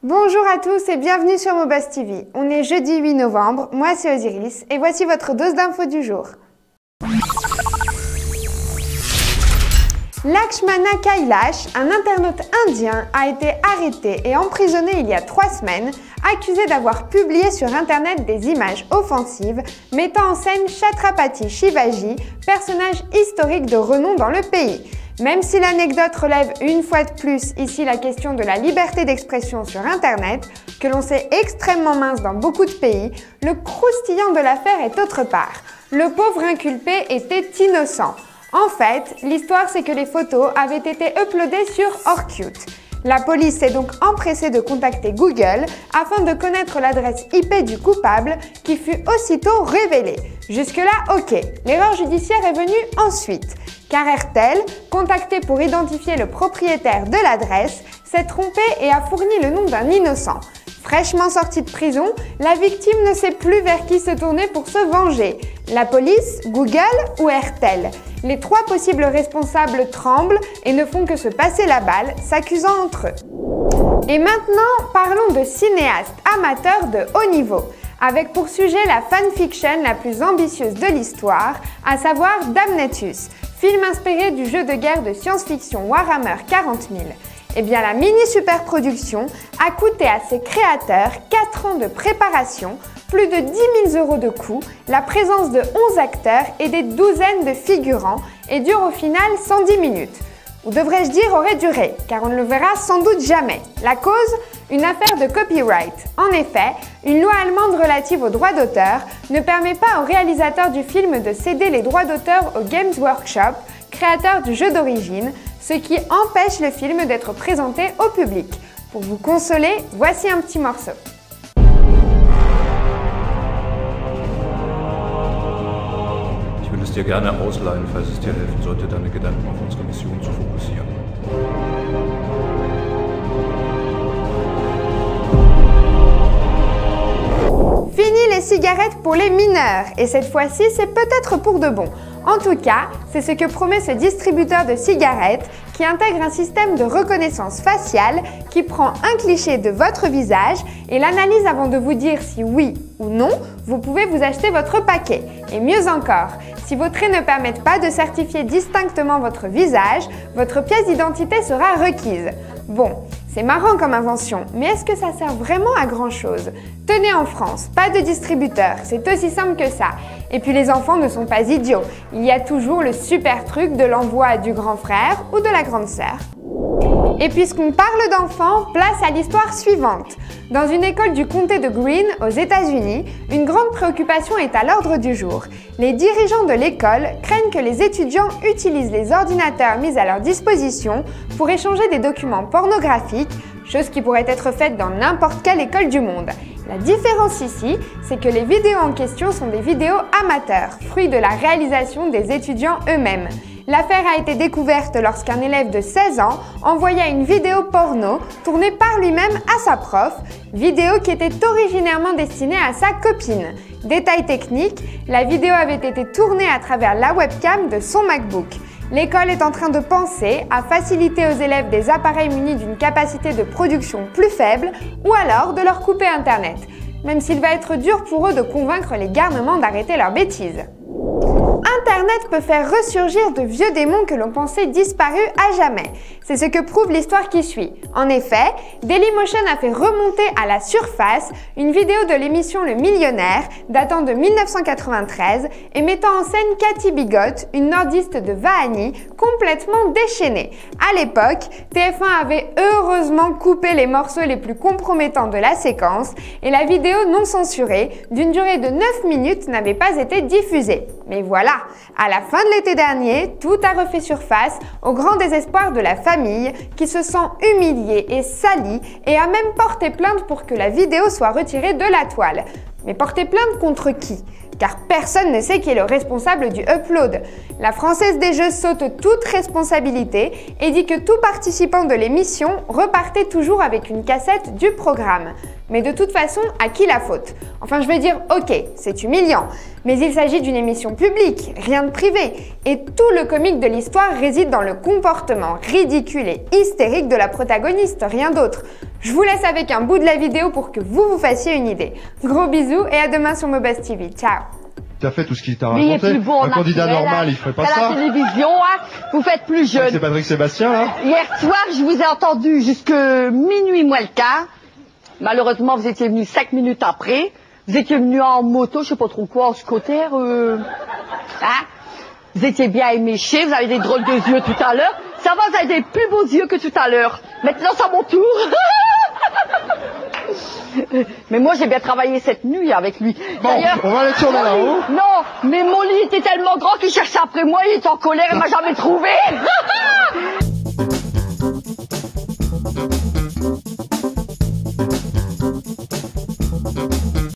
Bonjour à tous et bienvenue sur Mobuzz TV. On est jeudi 8 novembre, moi c'est Osiris et voici votre dose d'infos du jour. Lakshmana Kailash, un internaute indien, a été arrêté et emprisonné il y a 3 semaines, accusé d'avoir publié sur internet des images offensives mettant en scène Chhatrapati Shivaji, personnage historique de renom dans le pays. Même si l'anecdote relève une fois de plus ici la question de la liberté d'expression sur internet, que l'on sait extrêmement mince dans beaucoup de pays, le croustillant de l'affaire est autre part. Le pauvre inculpé était innocent. En fait, l'histoire c'est que les photos avaient été uploadées sur Orkut. La police s'est donc empressée de contacter Google afin de connaître l'adresse IP du coupable qui fut aussitôt révélée. Jusque-là, ok. L'erreur judiciaire est venue ensuite, car RTL, contacté pour identifier le propriétaire de l'adresse, s'est trompé et a fourni le nom d'un innocent. Fraîchement sorti de prison, la victime ne sait plus vers qui se tourner pour se venger. La police, Google ou RTL? Les 3 possibles responsables tremblent et ne font que se passer la balle, s'accusant entre eux. Et maintenant, parlons de cinéastes amateurs de haut niveau, avec pour sujet la fanfiction la plus ambitieuse de l'histoire, à savoir Damnatus, film inspiré du jeu de guerre de science-fiction Warhammer 40 000. Eh bien, la mini-super-production a coûté à ses créateurs 4 ans de préparation, plus de 10 000 € de coût, la présence de 11 acteurs et des douzaines de figurants et dure au final 110 minutes. Ou devrais-je dire aurait duré, car on ne le verra sans doute jamais. La cause? Une affaire de copyright. En effet, une loi allemande relative aux droits d'auteur ne permet pas au réalisateur du film de céder les droits d'auteur au Games Workshop, créateur du jeu d'origine, ce qui empêche le film d'être présenté au public. Pour vous consoler, voici un petit morceau. Ich will es dir gerne ausleihen, falls es dir helfen sollte, deine Gedanken auf unsere Mission zu fokussieren. Fini les cigarettes pour les mineurs, et cette fois-ci, c'est peut-être pour de bon. En tout cas, c'est ce que promet ce distributeur de cigarettes qui intègre un système de reconnaissance faciale qui prend un cliché de votre visage et l'analyse avant de vous dire si oui ou non, vous pouvez vous acheter votre paquet. Et mieux encore, si vos traits ne permettent pas de certifier distinctement votre visage, votre pièce d'identité sera requise. Bon, c'est marrant comme invention, mais est-ce que ça sert vraiment à grand chose? Tenez, en France, pas de distributeur, c'est aussi simple que ça. Et puis les enfants ne sont pas idiots, il y a toujours le super truc de l'envoi du grand frère ou de la grande sœur. Et puisqu'on parle d'enfants, place à l'histoire suivante. Dans une école du comté de Greene, aux États-Unis, une grande préoccupation est à l'ordre du jour. Les dirigeants de l'école craignent que les étudiants utilisent les ordinateurs mis à leur disposition pour échanger des documents pornographiques, chose qui pourrait être faite dans n'importe quelle école du monde. La différence ici, c'est que les vidéos en question sont des vidéos amateurs, fruits de la réalisation des étudiants eux-mêmes. L'affaire a été découverte lorsqu'un élève de 16 ans envoya une vidéo porno tournée par lui-même à sa prof, vidéo qui était originairement destinée à sa copine. Détail technique, la vidéo avait été tournée à travers la webcam de son MacBook. L'école est en train de penser à faciliter aux élèves des appareils munis d'une capacité de production plus faible ou alors de leur couper Internet, même s'il va être dur pour eux de convaincre les garnements d'arrêter leurs bêtises. Internet peut faire ressurgir de vieux démons que l'on pensait disparus à jamais. C'est ce que prouve l'histoire qui suit. En effet, Dailymotion a fait remonter à la surface une vidéo de l'émission Le Millionnaire datant de 1993 et mettant en scène Cathy Bigot, une nordiste de Vaani, complètement déchaînée. À l'époque, TF1 avait heureusement coupé les morceaux les plus compromettants de la séquence et la vidéo non censurée, d'une durée de 9 minutes, n'avait pas été diffusée. Mais voilà, à la fin de l'été dernier, tout a refait surface au grand désespoir de la famille qui se sent humiliée et salie et a même porté plainte pour que la vidéo soit retirée de la toile. Mais porter plainte contre qui? Car personne ne sait qui est le responsable du upload. La Française des Jeux saute toute responsabilité et dit que tout participant de l'émission repartait toujours avec une cassette du programme. Mais de toute façon, à qui la faute? Enfin, je vais dire, ok, c'est humiliant, mais il s'agit d'une émission publique, rien de privé. Et tout le comique de l'histoire réside dans le comportement ridicule et hystérique de la protagoniste, rien d'autre. Je vous laisse avec un bout de la vidéo pour que vous vous fassiez une idée. Gros bisous et à demain sur Mobuzz TV. Ciao. Tu as fait tout ce qu'il t'a Mais il est raconté. plus beau en Un candidat naturel, normal, hein. il ferait pas À ça. la télévision, hein. Vous faites plus jeune. C'est Patrick Sébastien, là. Hier soir, je vous ai entendu jusque minuit moins le quart. Malheureusement, vous étiez venu 5 minutes après. Vous étiez venu en moto, je sais pas trop quoi, en scooter. Hein? Vous étiez bien éméché, vous avez des drôles de yeux tout à l'heure. Ça va, vous avez des plus beaux yeux que tout à l'heure. Maintenant, c'est à mon tour. Mais moi, j'ai bien travaillé cette nuit avec lui. Bon, D'ailleurs, on va aller tourner là-haut. non, mais mon lit était tellement grand qu'il cherchait après moi, il était en colère, il m'a jamais trouvé.